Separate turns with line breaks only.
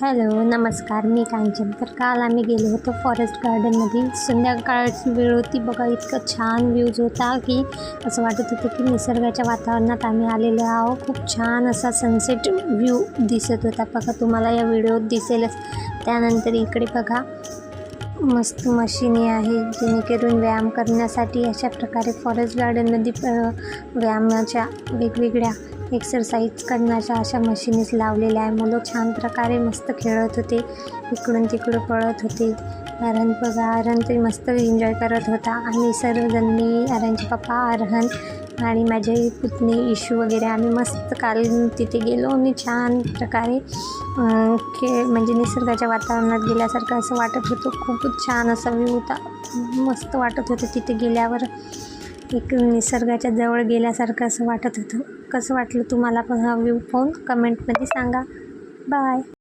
Hello नमस्कार, मी कांचन. तर काल आम्ही गेलो होतो फॉरेस्ट गार्डनमध्ये. संध्याकाळची वेळ होती बघा, इतकं छान व्ह्यूज होता की असं वाटत होतं की निसर्गाच्या वातावरणात आम्ही आलेलो आहोत. खूप छान असा सनसेट व्ह्यू दिसत होता बघा, तुम्हाला या व्हिडिओत दिसेलच. त्यानंतर इकडे बघा मस्त मशिनी आहे, जेणेकरून व्यायाम करण्यासाठी अशा प्रकारे फॉरेस्ट गार्डनमध्ये व्यायामाच्या वेगवेगळ्या एक्सरसाइज करण्याच्या अशा मशीनीज लावलेल्या आहे. मुलं छान प्रकारे मस्त खेळत होते, इकडून तिकडं पळत होते. आर्यन बघा, आर्यन ते मस्त एन्जॉय करत होता. आम्ही सर्वजण, मी, आर्यनचे पप्पा, आर्यन आणि माझे पुतणी इशू वगैरे, आम्ही मस्त काल तिथे गेलो आणि छान प्रकारे म्हणजे निसर्गाच्या वातावरणात गेल्यासारखं असं वाटत होतं. खूपच छान असा व्ह्यू होता, मस्त वाटत होतं तिथे गेल्यावर. एक निसर्गाच्या जवळ गेल्यासारखं असं वाटत होतं. कसं वाटलं तुम्हाला पण हा व्ह्यू पाहून कमेंटमध्ये सांगा. बाय.